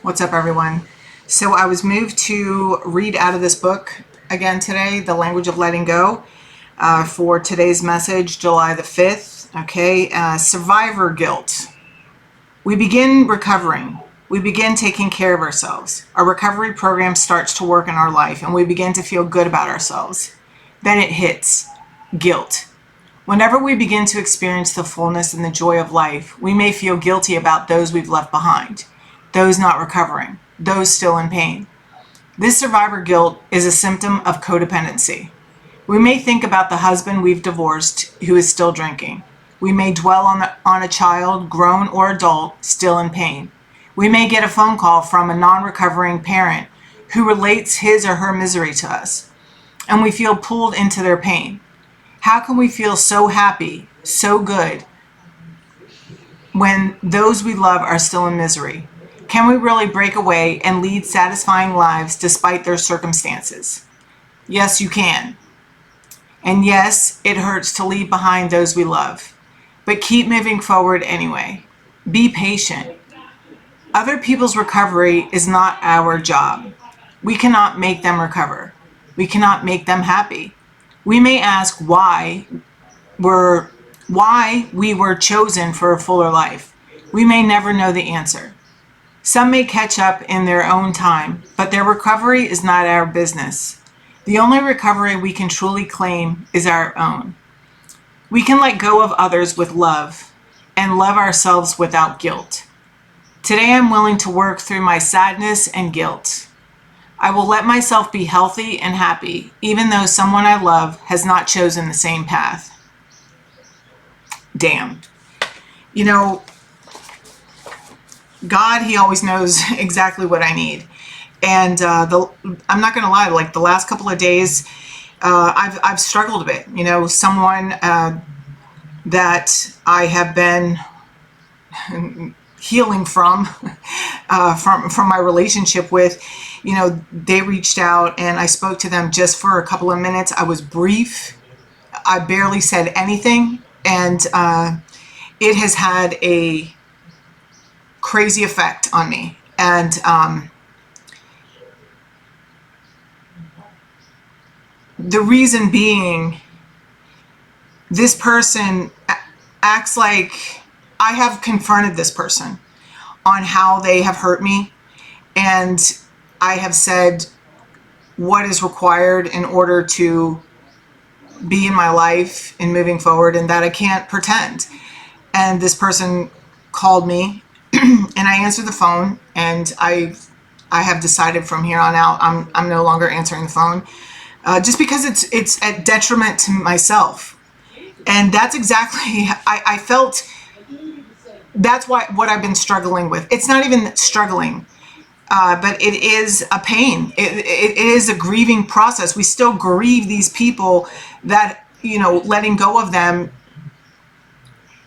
What's up, everyone? So I was moved to read out of this book again today, The Language of Letting Go, for today's message, July the 5th. Okay, survivor guilt. We begin recovering. We begin taking care of ourselves. Our recovery program starts to work in our life, and we begin to feel good about ourselves. Then it hits guilt. Whenever we begin to experience the fullness and the joy of life, we may feel guilty about those we've left behind, those not recovering, those still in pain. This survivor guilt is a symptom of codependency. We may think about the husband we've divorced who is still drinking. We may dwell on a child, grown or adult, still in pain. We may get a phone call from a non-recovering parent who relates his or her misery to us, and we feel pulled into their pain. How can we feel so happy, so good, when those we love are still in misery? Can we really break away and lead satisfying lives despite their circumstances? Yes, you can. And yes, it hurts to leave behind those we love. But keep moving forward anyway. Be patient. Other people's recovery is not our job. We cannot make them recover. We cannot make them happy. We may ask why we were chosen for a fuller life. We may never know the answer. Some may catch up in their own time, but their recovery is not our business. The only recovery we can truly claim is our own. We can let go of others with love and love ourselves without guilt. Today I'm willing to work through my sadness and guilt. I will let myself be healthy and happy, even though someone I love has not chosen the same path. Damn. You know, God, He always knows exactly what I need. And I'm not going to lie, like the last couple of days, I've struggled a bit. You know, someone that I have been healing from my relationship with, you know, they reached out and I spoke to them just for a couple of minutes. I was brief. I barely said anything, and it has had a crazy effect on me. And the reason being, this person acts like I have confronted this person on how they have hurt me, and I have said what is required in order to be in my life and moving forward, and that I can't pretend. And this person called me and I answered the phone, and I have decided from here on out I'm no longer answering the phone, just because it's at detriment to myself. And that's exactly, I felt that's what I've been struggling with. It's not even struggling, but it is a pain. It is a grieving process. We still grieve these people that, you know, letting go of them,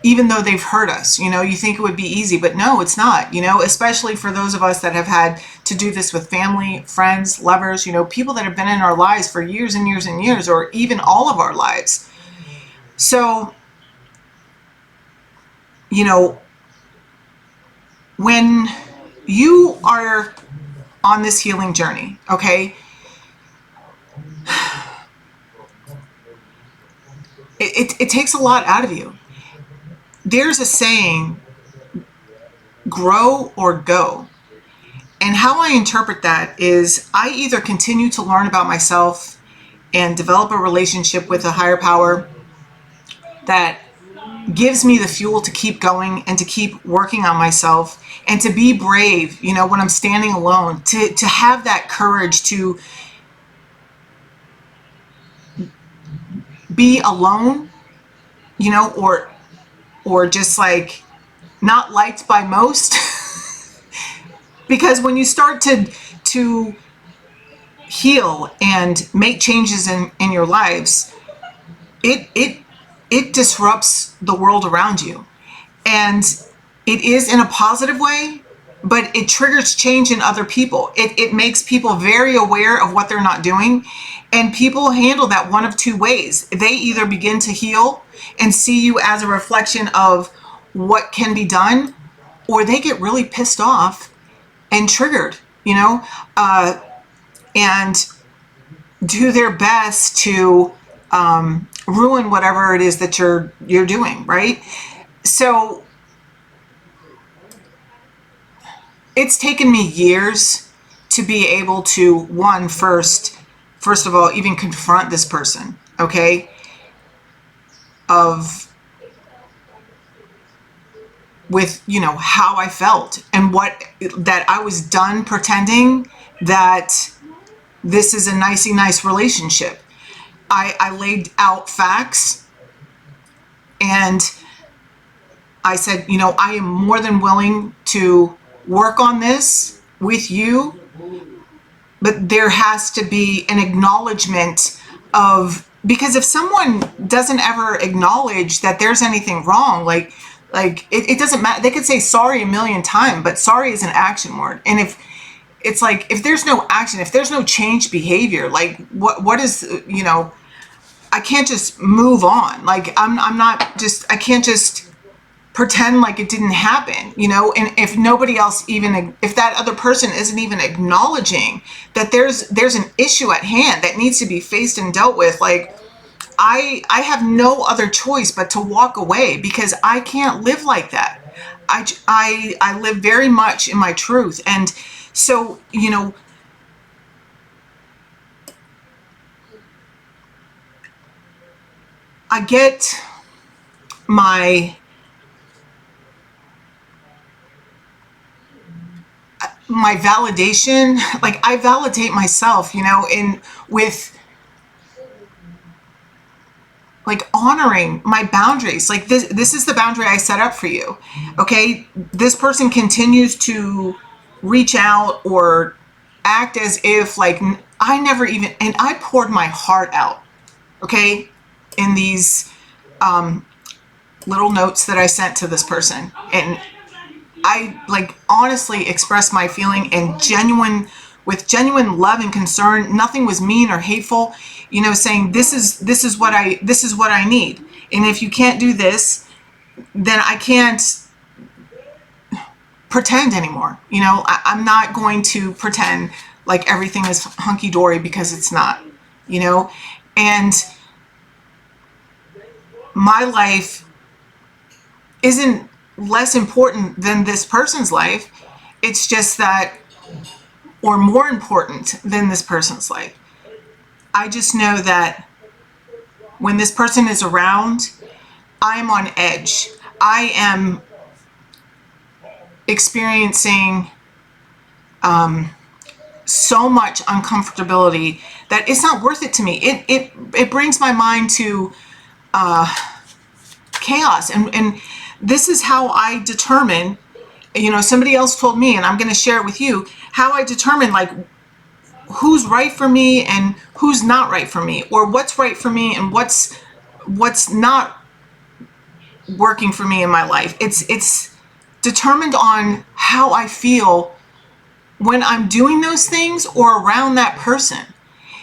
even though they've hurt us. You know, you think it would be easy, but no, it's not, you know, especially for those of us that have had to do this with family, friends, lovers, you know, people that have been in our lives for years and years and years, or even all of our lives. So, you know, when you are on this healing journey, okay, it takes a lot out of you. There's a saying, grow or go. And how I interpret that is, I either continue to learn about myself and develop a relationship with a higher power that gives me the fuel to keep going and to keep working on myself and to be brave, you know, when I'm standing alone, to have that courage to be alone, you know, or just like not liked by most. Because when you start to heal and make changes in your lives, it disrupts the world around you. And it is in a positive way, but it triggers change in other people. It makes people very aware of what they're not doing. And people handle that one of two ways. They either begin to heal and see you as a reflection of what can be done, or they get really pissed off and triggered, you know, and do their best to ruin whatever it is that you're doing, right? So it's taken me years to be able to, one, first of all, even confront this person, okay, with, you know, how I felt and that I was done pretending that this is a nice relationship. I laid out facts and I said, you know, I am more than willing to work on this with you, but there has to be an acknowledgement of, because if someone doesn't ever acknowledge that there's anything wrong, like it doesn't matter. They could say sorry a million times, but sorry is an action word. And if it's like, if there's no action, if there's no change behavior, like what is, you know, I can't just move on. Like I'm not just, I can't just pretend like it didn't happen, you know. And if nobody else, even if that other person isn't even acknowledging that there's an issue at hand that needs to be faced and dealt with, like I have no other choice but to walk away, because I can't live like that. I live very much in my truth. And so, you know, I get my validation, like I validate myself, you know, with like honoring my boundaries. Like this is the boundary I set up for you. Okay. This person continues to reach out or act as if like I never even, and I poured my heart out, okay, in these little notes that I sent to this person. And I like honestly expressed my feeling and with genuine love and concern. Nothing was mean or hateful, you know, saying this is what I need. And if you can't do this, then I can't pretend anymore. You know, I'm not going to pretend like everything is hunky dory, because it's not, you know. And my life isn't less important than this person's life. It's just that, or more important than this person's life. I just know that when this person is around, I'm on edge. I am experiencing so much uncomfortability that it's not worth it to me. It brings my mind to chaos. And this is how I determine, you know, somebody else told me, and I'm going to share it with you, how I determine like who's right for me and who's not right for me, or what's right for me and what's not working for me in my life. It's determined on how I feel when I'm doing those things or around that person.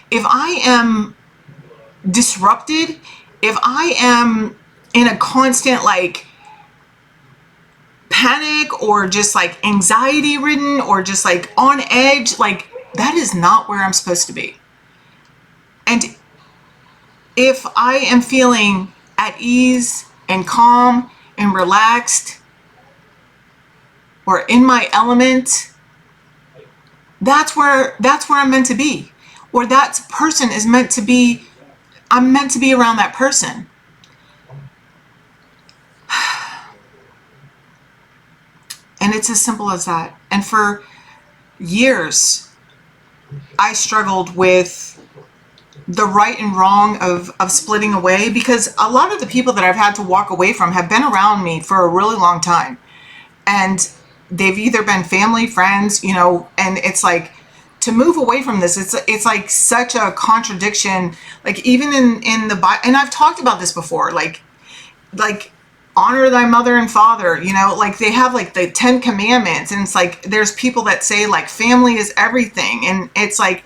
If I am disrupted, if I am in a constant like panic or just like anxiety ridden or just like on edge, like that is not where I'm supposed to be. And if I am feeling at ease and calm and relaxed or in my element, that's where I'm meant to be. Or that person is meant to be, I'm meant to be around that person. And it's as simple as that. And for years, I struggled with the right and wrong of splitting away, because a lot of the people that I've had to walk away from have been around me for a really long time. And they've either been family, friends, you know, and it's like, to move away from this, it's like such a contradiction. Like even in the Bible, and I've talked about this before, like honor thy mother and father, you know, like they have like the 10 commandments, and it's like there's people that say like family is everything, and it's like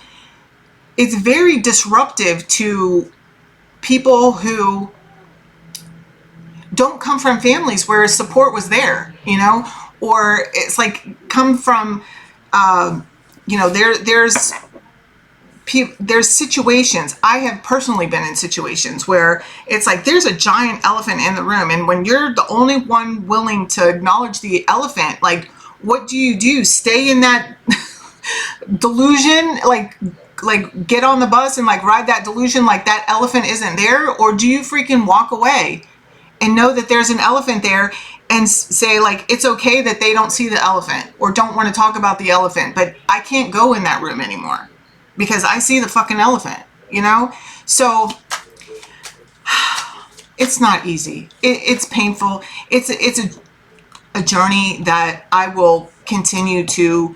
it's very disruptive to people who don't come from families where support was there, you know, or it's like come from You know, there's situations. I have personally been in situations where it's like there's a giant elephant in the room, and when you're the only one willing to acknowledge the elephant, like, what do? Stay in that delusion, like get on the bus and like ride that delusion like that elephant isn't there? Or do you freaking walk away and know that there's an elephant there and say, like, it's okay that they don't see the elephant or don't want to talk about the elephant, but I can't go in that room anymore because I see the fucking elephant, you know? So it's not easy. It's painful. It's a journey that I will continue to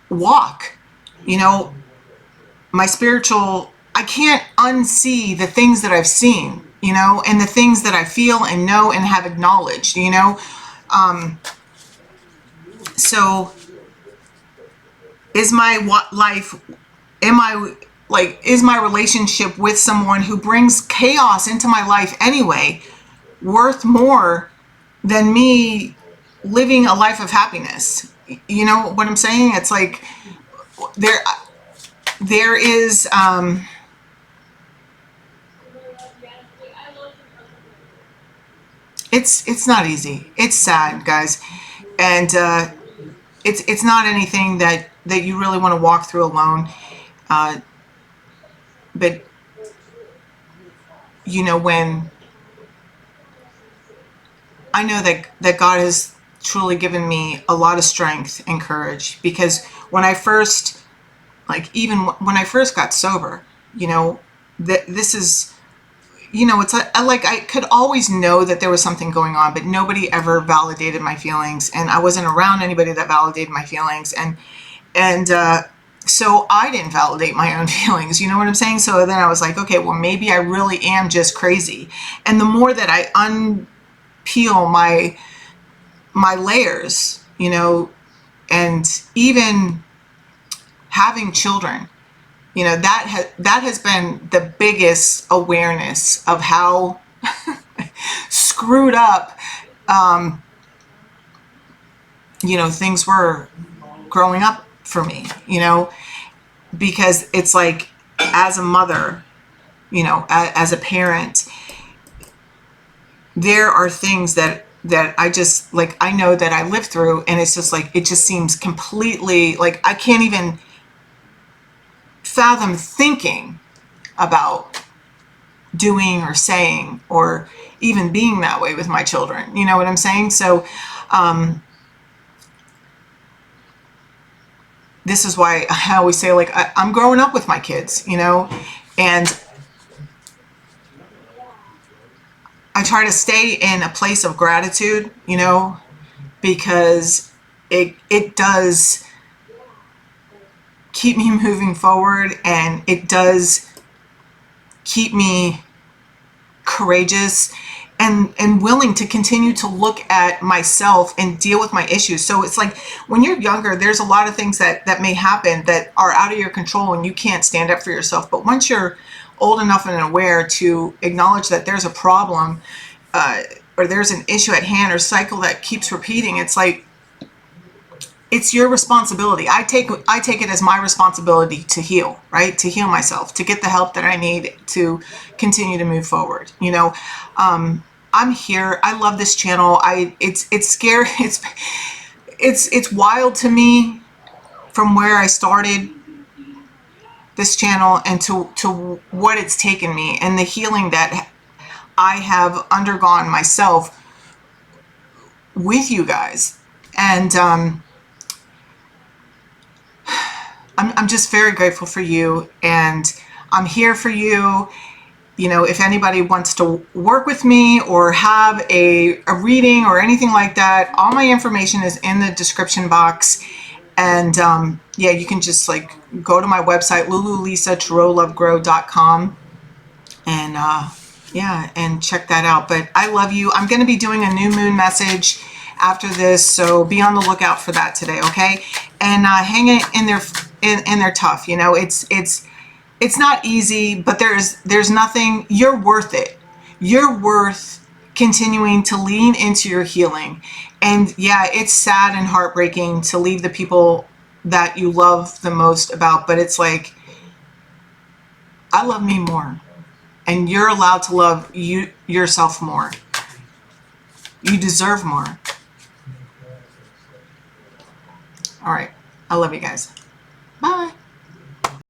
walk. You know, my spiritual, I can't unsee the things that I've seen, you know, and the things that I feel and know and have acknowledged, you know. So is my life, is my relationship with someone who brings chaos into my life anyway worth more than me living a life of happiness? You know what I'm saying? It's like there is it's not easy. It's sad, guys, and it's not anything that you really want to walk through alone. But you know, when I know that God has truly given me a lot of strength and courage, because when I first, even when I first got sober, you know, this is, you know, it's like I could always know that there was something going on, but nobody ever validated my feelings, and I wasn't around anybody that validated my feelings, and so I didn't validate my own feelings. You know what I'm saying? So then I was like, okay, well, maybe I really am just crazy. And the more that I unpeel my layers, you know, and even having children, you know, that has been the biggest awareness of how screwed up, you know, things were growing up for me, you know, because it's like, as a mother, you know, as a parent, there are things that I just, like, I know that I lived through, and it's just like, it just seems completely, like, I can't even fathom thinking about doing or saying or even being that way with my children. You know what I'm saying? So this is why I always say, like, I'm growing up with my kids, you know, and I try to stay in a place of gratitude, you know, because it does keep me moving forward, and it does keep me courageous and willing to continue to look at myself and deal with my issues. So it's like, when you're younger, there's a lot of things that may happen that are out of your control and you can't stand up for yourself. But once you're old enough and aware to acknowledge that there's a problem, or there's an issue at hand or cycle that keeps repeating, it's like, it's your responsibility. I take it as my responsibility to heal, right? To heal myself, to get the help that I need to continue to move forward. You know, I'm here. I love this channel. It's scary. It's wild to me from where I started this channel and to what it's taken me, and the healing that I have undergone myself with you guys. And I'm just very grateful for you, and I'm here for you. You know, if anybody wants to work with me or have a reading or anything like that, all my information is in the description box. And yeah, you can just like go to my website, LululisaTarotLoveGrow.com, and yeah, and check that out. But I love you. I'm going to be doing a new moon message after this, so be on the lookout for that today, okay? And hang it in there, and they're tough. You know, it's not easy, but there's nothing. You're worth it. You're worth continuing to lean into your healing. And yeah, it's sad and heartbreaking to leave the people that you love the most about, but it's like, I love me more, and you're allowed to love yourself more. You deserve more. All right. I love you guys.